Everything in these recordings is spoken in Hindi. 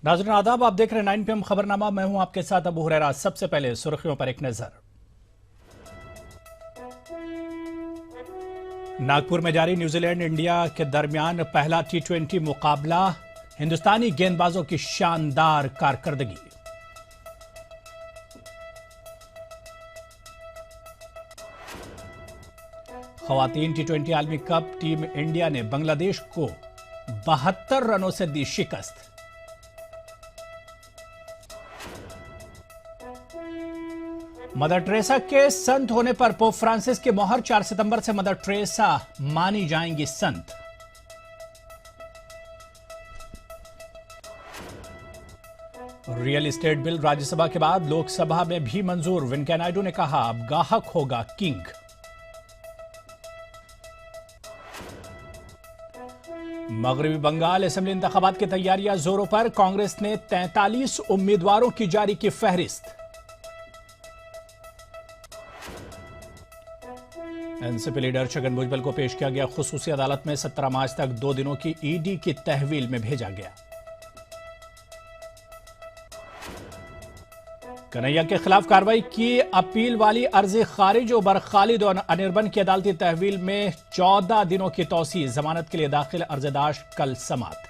नाज़रीन आदाब, आप देख रहे हैं 9 PM खबरनामा। मैं हूं आपके साथ अबू हुरैरा। सबसे पहले सुर्खियों पर एक नजर। नागपुर में जारी न्यूजीलैंड इंडिया के दरमियान पहला T20 मुकाबला, हिंदुस्तानी गेंदबाजों की शानदार कारकर्दगी। खवातीन T20 आलमी कप, टीम इंडिया ने बांग्लादेश को 72 रनों से दी शिकस्त। मदर टेरेसा के संत होने पर पोप फ्रांसिस की मोहर, 4 सितंबर से मदर टेरेसा मानी जाएंगी संत। रियल एस्टेट बिल राज्यसभा के बाद लोकसभा में भी मंजूर, वेंकैया नायडू ने कहा अब गाहक होगा किंग। मगरबी बंगाल असेंबली इंतखाबात की तैयारियां जोरों पर, कांग्रेस ने 43 उम्मीदवारों की जारी की फहरिस्त। एनसीपी लीडर छगन भुजबल को पेश किया गया खुसूसी अदालत में, 17 मार्च तक 2 दिनों की ईडी की तहवील में भेजा गया। कन्हैया के खिलाफ कार्रवाई की अपील वाली अर्जी खारिज, उमर खालिद और अनिर्बन की अदालती तहवील में 14 दिनों की तौसीह, जमानत के लिए दाखिल अर्जदाश कल समात।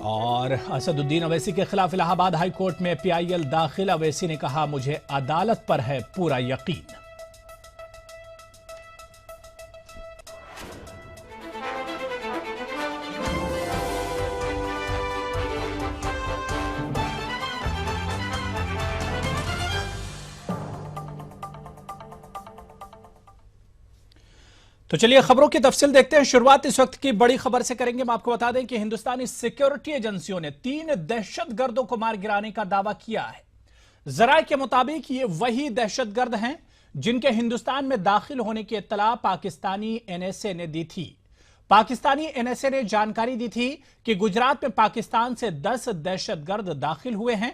और असदुद्दीन अवैसी के खिलाफ इलाहाबाद हाई कोर्ट में PIL दाखिल, अवैसी ने कहा मुझे अदालत पर है पूरा यकीन। तो चलिए खबरों की तफसील देखते हैं। शुरुआत इस वक्त की बड़ी खबर से करेंगे। हम आपको बता दें कि हिंदुस्तानी सिक्योरिटी एजेंसियों ने 3 दहशतगर्दों को मार गिराने का दावा किया है। जराये के मुताबिक ये वही दहशतगर्द हैं जिनके हिंदुस्तान में दाखिल होने की इत्तला पाकिस्तानी NSA ने दी थी। पाकिस्तानी NSA ने जानकारी दी थी कि गुजरात में पाकिस्तान से 10 दहशतगर्द दाखिल हुए हैं।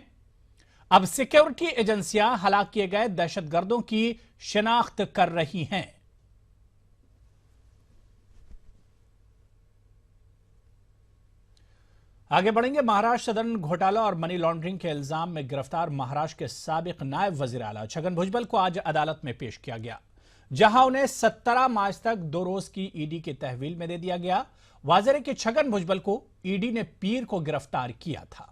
अब सिक्योरिटी एजेंसियां हलाक किए गए दहशतगर्दों की शिनाख्त कर रही हैं। आगे बढ़ेंगे। महाराष्ट्र सदन घोटाला और मनी लॉन्ड्रिंग के इल्जाम में गिरफ्तार महाराष्ट्र के साबिक नायब वजीर आला छगन भुजबल को आज अदालत में पेश किया गया, जहां उन्हें 17 मार्च तक 2 रोज की ईडी की तहवील में दे दिया गया। वाज़ेह है कि छगन भुजबल को ईडी ने पीर को गिरफ्तार किया था।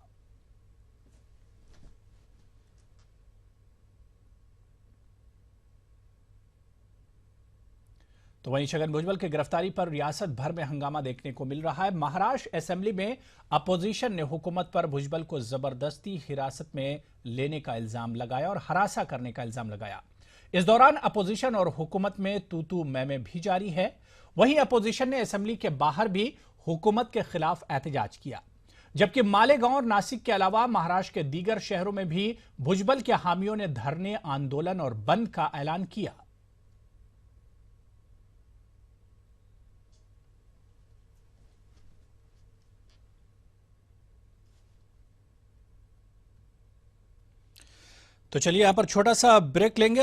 तो वहीं छगन भुजबल की गिरफ्तारी पर रियासत भर में हंगामा देखने को मिल रहा है। महाराष्ट्र असेंबली में अपोजिशन ने हुकूमत पर भुजबल को जबरदस्ती हिरासत में लेने का इल्जाम लगाया और हरासा करने का इल्जाम लगाया। इस दौरान अपोजिशन और हुकूमत में तू मैं भी जारी है। वहीं अपोजिशन ने असेंबली के बाहर भी हुकूमत के खिलाफ एहतजाज किया, जबकि मालेगांव और नासिक के अलावा महाराष्ट्र के दीगर शहरों में भी भुजबल के हामियों ने धरने, आंदोलन और बंद का ऐलान किया। तो चलिए यहां पर छोटा सा ब्रेक लेंगे।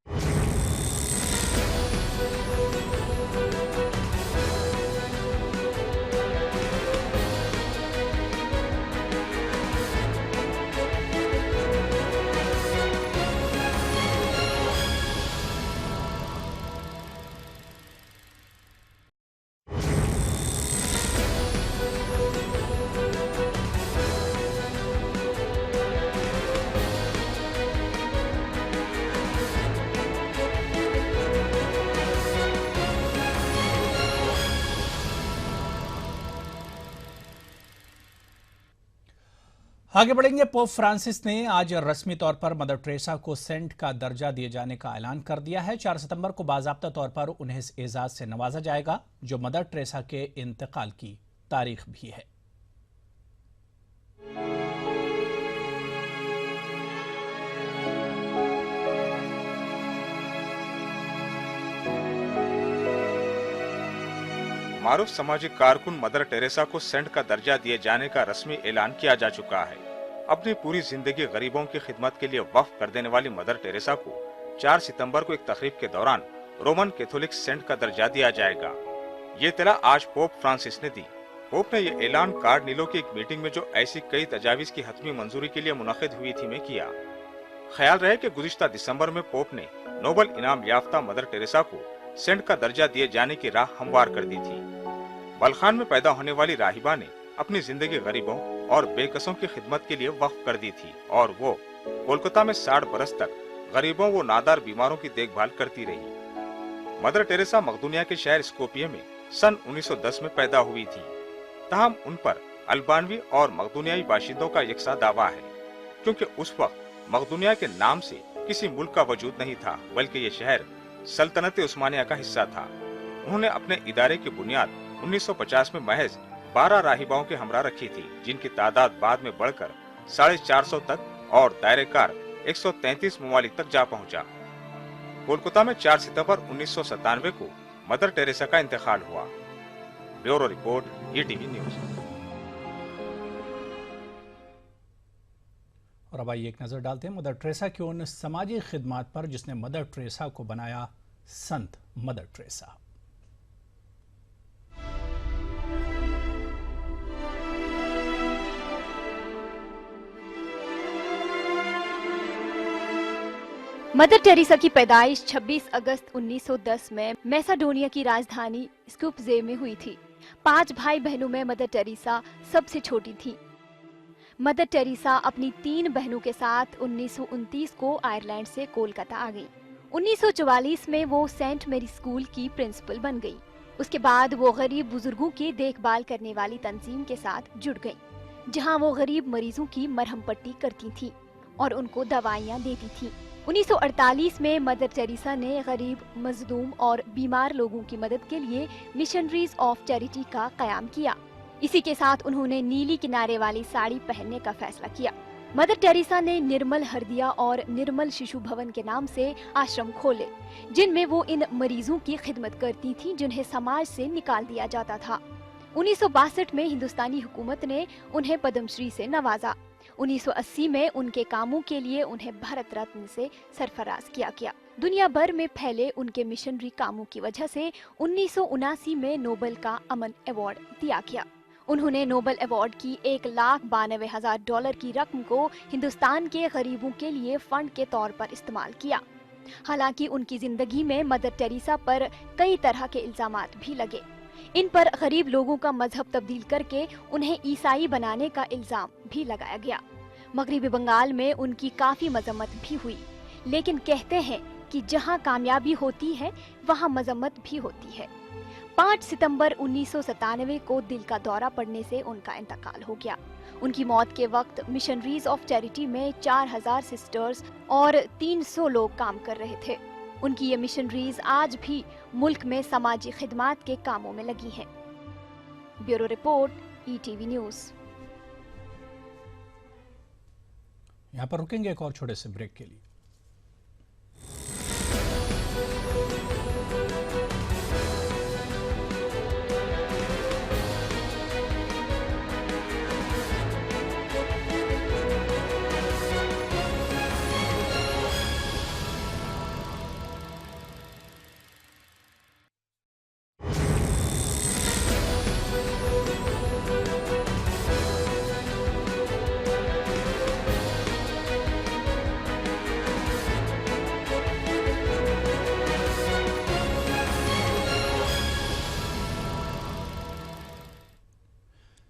आगे बढ़ेंगे। पोप फ्रांसिस ने आज रस्मी तौर पर मदर टेरेसा को सेंट का दर्जा दिए जाने का ऐलान कर दिया है। 4 सितंबर को बाज़ाब्ता तौर पर उन्हें इस एजाज से नवाजा जाएगा, जो मदर टेरेसा के इंतकाल की तारीख भी है। मारूफ सामाजिक कारकुन मदर टेरेसा को सेंट का दर्जा दिए जाने का रस्मी ऐलान किया जा चुका है। अपनी पूरी जिंदगी गरीबों की खिदमत के लिए वक्फ कर देने वाली मदर टेरेसा को 4 सितंबर को एक तकरीब के दौरान रोमन कैथोलिक सेंट का दर्जा दिया जाएगा। ये इत्तला आज पोप फ्रांसिस ने दी। पोप ने यह ऐलान कार्डिनलों की एक मीटिंग में जो ऐसी कई तजावीज की हतमी मंजूरी के लिए मुनक़िद हुई थी में किया। ख्याल रहे कि गुज़िश्ता दिसंबर में पोप ने नोबेल इनाम याफ्ता मदर टेरेसा को सेंट का दर्जा दिए जाने की राह हमवार कर दी थी। बलखान में पैदा होने वाली राहिबा ने अपनी जिंदगी गरीबों और बेकसों की खिदमत के लिए वक्फ कर दी थी और वो कोलकाता में 60 बरस तक गरीबों व नादार बीमारों की देखभाल करती रही। मदर टेरेसा मकदूनिया के शहर स्कोपिये में सन 1910 में पैदा हुई थी। ताहम उन पर अल्बानवी और मकदूनियाई बाशिंदों का यकसा दावा है, क्योंकि उस वक्त मकदूनिया के नाम से किसी मुल्क का वजूद नहीं था, बल्कि ये शहर सल्तनत उस्मानिया का हिस्सा था। उन्होंने अपने इदारे की बुनियाद 1950 में महज 12 राहिबाओं के हमरा रखी थी, जिनकी तादाद बाद में बढ़कर 450 तक और दायरेकार 133 ममालिक तक जा पहुंचा। कोलकाता में 4 सितंबर 1997 को मदर टेरेसा का इंतकाल हुआ। Bureau report, ETV news. और अब आइए एक नजर डालते हैं मदर टेरेसा की उन समाजी खिदमात पर जिसने मदर टेरेसा को बनाया संत मदर टेरेसा। मदर टेरेसा की पैदाइश 26 अगस्त 1910 में मैसेडोनिया की राजधानी स्कूपजे में हुई थी। 5 भाई बहनों में मदर टेरेसा सबसे छोटी थी। मदर टेरेसा अपनी 3 बहनों के साथ 1929 को आयरलैंड से कोलकाता आ गई। 1944 में वो सेंट मेरी स्कूल की प्रिंसिपल बन गई। उसके बाद वो गरीब बुजुर्गों की देखभाल करने वाली तंजीम के साथ जुड़ गई, जहां वो गरीब मरीजों की मरहम पट्टी करती थी और उनको दवाइयां देती थी। 1948 में मदर टेरेसा ने गरीब, मजलूम और बीमार लोगों की मदद के लिए मिशनरीज ऑफ चैरिटी का कयाम किया। इसी के साथ उन्होंने नीली किनारे वाली साड़ी पहनने का फैसला किया। मदर टेरेसा ने निर्मल हृदया और निर्मल शिशु भवन के नाम से आश्रम खोले, जिनमें वो इन मरीजों की खिदमत करती थी जिन्हें समाज से निकाल दिया जाता था। 1962 में हिंदुस्तानी हुकूमत ने उन्हें पद्मश्री से नवाजा। 1980 में उनके कामों के लिए उन्हें भारत रत्न से सरफराज किया गया। दुनिया भर में फैले उनके मिशनरी कामों की वजह से 1979 में नोबेल का अमन अवार्ड दिया गया। उन्होंने नोबेल अवार्ड की $1,92,000 की रकम को हिंदुस्तान के गरीबों के लिए फंड के तौर पर इस्तेमाल किया। हालांकि उनकी जिंदगी में मदर टेरेसा पर कई तरह के इल्जामात भी लगे। इन पर गरीब लोगों का मजहब तब्दील करके उन्हें ईसाई बनाने का इल्जाम भी लगाया गया। मगरिबी बंगाल में उनकी काफी मजम्मत भी हुई, लेकिन कहते हैं कि जहां कामयाबी होती है वहां मजम्मत भी होती है। 5 सितंबर 1997 को दिल का दौरा पड़ने से उनका इंतकाल हो गया। उनकी मौत के वक्त मिशनरीज ऑफ चैरिटी में 4000 सिस्टर्स और 300 लोग काम कर रहे थे। उनकी ये मिशनरीज आज भी मुल्क में समाजी खिदमात के कामों में लगी हैं। Bureau report, ETV news. यहां पर रुकेंगे एक और छोटे से ब्रेक के लिए।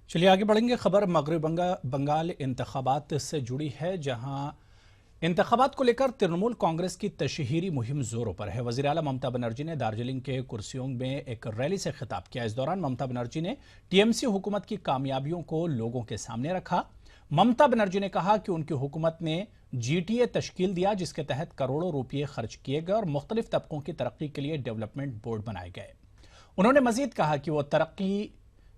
चलिए आगे बढ़ेंगे। खबर मगरबी बंगाल इंतखाबात से जुड़ी है, जहां इंतखाबात को लेकर तृणमूल कांग्रेस की तशहीरी मुहिम जोरों पर है। वज़ीर आला ममता बनर्जी ने दार्जिलिंग के कुर्सियोंग में एक रैली से खिताब किया। इस दौरान ममता बनर्जी ने टीएमसी हुकूमत की कामयाबियों को लोगों के सामने रखा। ममता बनर्जी ने कहा कि उनकी हुकूमत ने जीटीए तश्कील दिया, जिसके तहत करोड़ों रुपये खर्च किए गए और मुख्तलिफ तबकों की तरक्की के लिए डेवलपमेंट बोर्ड बनाए गए। उन्होंने मजीद कहा कि वो तरक्की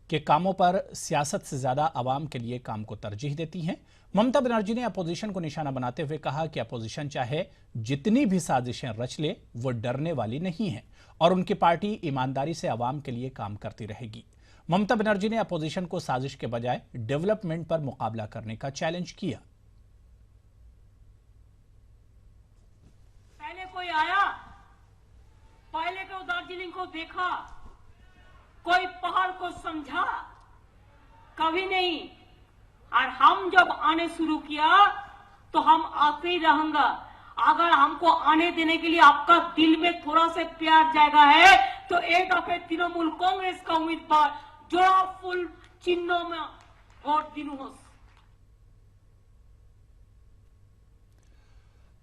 के कामों पर सियासत से ज्यादा आवाम के लिए काम को तरजीह देती हैं। ममता बनर्जी ने अपोजिशन को निशाना बनाते हुए कहा कि अपोजिशन चाहे जितनी भी साजिशें रच ले, वो डरने वाली नहीं है और उनकी पार्टी ईमानदारी से आवाम के लिए काम करती रहेगी। ममता बनर्जी ने अपोजिशन को साजिश के बजाय डेवलपमेंट पर मुकाबला करने का चैलेंज किया। पहले कोई आया, पहले को दार्जिलिंग को देखा, कोई पहाड़ को समझा, कभी नहीं। और हम जब आने शुरू किया तो हम आते ही रहेंगे। अगर हमको आने देने के लिए आपका दिल में थोड़ा से प्यार जाएगा है तो एक दफे तृणमूल कांग्रेस का उम्मीदवार जोड़ा फुल चिन्हों में वोट दिनु।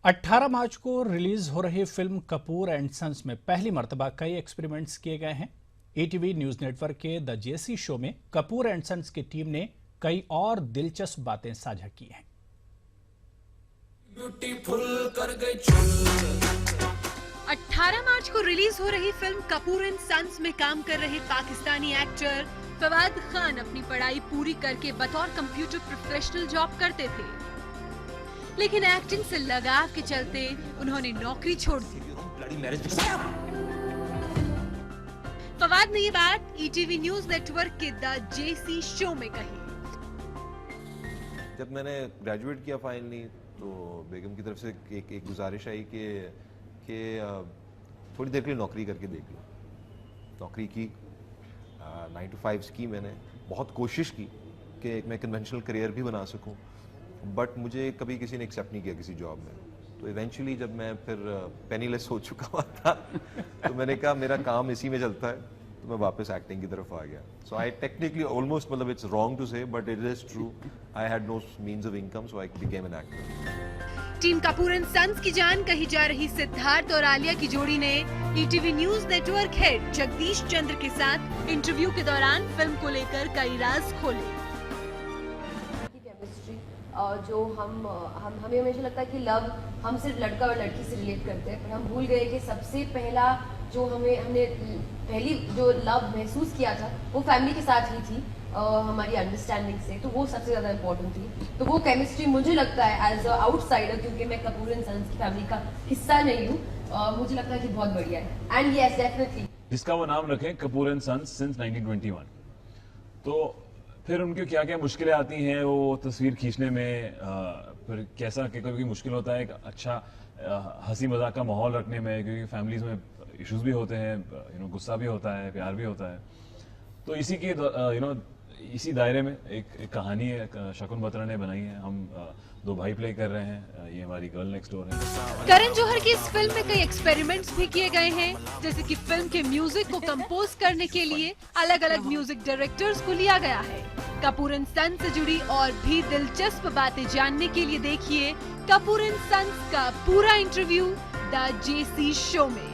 18 मार्च को रिलीज हो रही फिल्म कपूर एंड सन्स में पहली मर्तबा कई एक्सपेरिमेंट्स किए गए हैं। ईटीवी न्यूज नेटवर्क के द जेसी शो में कपूर एंड सन्स की टीम ने कई और दिलचस्प बातें साझा की हैं। 18 मार्च को रिलीज हो रही फिल्म कपूर एंड सन्स में काम कर रहे पाकिस्तानी एक्टर फवाद खान अपनी पढ़ाई पूरी करके बतौर कंप्यूटर प्रोफेशनल जॉब करते थे, लेकिन एक्टिंग से लगाव के चलते उन्होंने नौकरी छोड़ दी। फवाद ने ये बात ईटीवी न्यूज नेटवर्क के द जेसी शो में कही। जब मैंने ग्रेजुएट किया फाइनली तो बेगम की तरफ से एक गुजारिश आई कि थोड़ी देर के लिए नौकरी करके देख लो। नौकरी की 9 to 5 की। मैंने बहुत कोशिश की कि मैं कन्वेंशनल करियर भी बना सकूं, बट मुझे कभी किसी ने एक्सेप्ट नहीं किया किसी जॉब में। तो इवेंचुअली जब मैं फिर पेनीलेस हो चुका हुआ था तो मैंने कहा मेरा काम इसी में चलता है, तो मैं वापस एक्टिंग की तरफ आ गया। सो आई टेक्निकली ऑलमोस्ट, मतलब it's wrong to say but it is true, I had no means of income, so I became an actor. Team Kapoor and sons की जान कही जा रही सिद्धार्थ और आलिया की जोड़ी ने ETV news network head Jagdish Chandra के साथ इंटरव्यू के दौरान फिल्म को लेकर कई राज खोले। जो हमें हमेशा लगता है कि लव हम सिर्फ लड़का और लड़की से रिलेट करते हैं, पर हम भूल गए कि सबसे पहला जो हमने पहली जो लव महसूस किया था वो फैमिली के साथ ही थी, हमारी अंडरस्टैंडिंग से। तो वो सबसे ज़्यादा इम्पोर्टेंट थी। तो वो केमिस्ट्री मुझे लगता है एज अ आउटसाइडर, क्योंकि मैं कपूर एंड सन्स की फैमिली का हिस्सा नहीं हूँ, मुझे लगता है कि बहुत बढ़िया है। एंड यस डेफिनेटली जिसका वो नाम रखें कपूर एंड सन्स सिंस 1921। तो फिर उनकी क्या क्या मुश्किलें आती हैं वो तस्वीर खींचने में, फिर कैसा कभी मुश्किल होता है एक अच्छा हंसी मजाक का माहौल रखने में, क्योंकि फैमिलीज में इश्यूज भी होते हैं, गुस्सा भी होता है, प्यार भी होता है। तो इसी के इसी दायरे में एक कहानी है शकुन बत्रा ने बनाई है। हम दो भाई प्ले कर रहे हैं, ये हमारी गर्ल नेक्स्ट डोर है। करण जौहर की इस फिल्म में कई एक्सपेरिमेंट्स भी किए गए हैं, जैसे कि फिल्म के म्यूजिक को कंपोज करने के लिए अलग अलग म्यूजिक डायरेक्टर्स को लिया गया है। कपूर एंड सन्स से जुड़ी और भी दिलचस्प बातें जानने के लिए देखिए कपूर एंड सन्स का पूरा इंटरव्यू द जेसी शो में।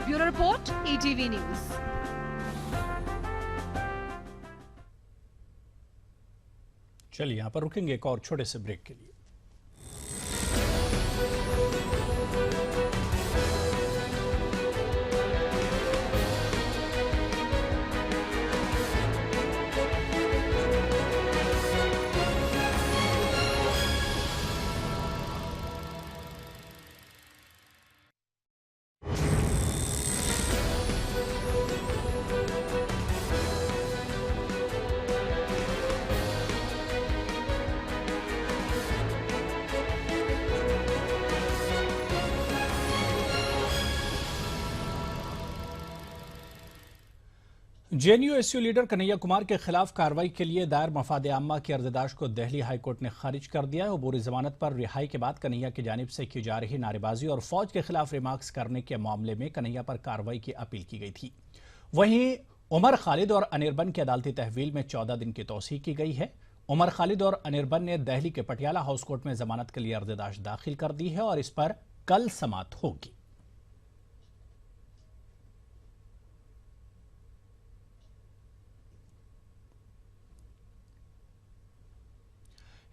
Bureau report ETV news. चलिए यहां पर रुकेंगे एक और छोटे से ब्रेक के लिए। जेएनयू-एसयू लीडर कन्हैया कुमार के खिलाफ कार्रवाई के लिए दायर मफाद आम्मा की अर्जदाश्त को दिल्ली हाईकोर्ट ने खारिज कर दिया है। अबूरी जमानत पर रिहाई के बाद कन्हैया की जानिब से की जा रही नारेबाजी और फौज के खिलाफ रिमार्क्स करने के मामले में कन्हैया पर कार्रवाई की अपील की गई थी। वहीं उमर खालिद और अनिरबन की अदालती तहवील में 14 दिन की तौसीह की गई है। उमर खालिद और अनिरबन ने दिल्ली के पटियाला हाउस कोर्ट में जमानत के लिए अर्जदाश्त दाखिल कर दी है और इस पर कल समाअत होगी।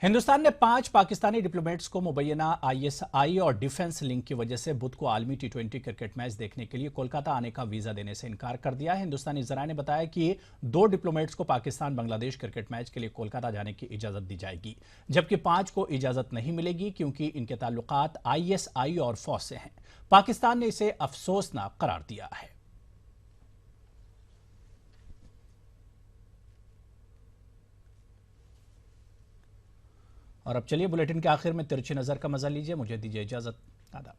हिंदुस्तान ने 5 पाकिस्तानी डिप्लोमेट्स को मुबैना आईएसआई और डिफेंस लिंक की वजह से बुध को आलमी टी20 क्रिकेट मैच देखने के लिए कोलकाता आने का वीजा देने से इनकार कर दिया है। हिंदुस्तानी जराये ने बताया कि 2 डिप्लोमेट्स को पाकिस्तान बांग्लादेश क्रिकेट मैच के लिए कोलकाता जाने की इजाजत दी जाएगी, जबकि 5 को इजाजत नहीं मिलेगी क्योंकि इनके ताल्लुकात आईएसआई और फौज से हैं। पाकिस्तान ने इसे अफसोसनाक करार दिया है। और अब चलिए बुलेटिन के आखिर में तिरछी नजर का मजा लीजिए। मुझे दीजिए इजाजत। आदाब।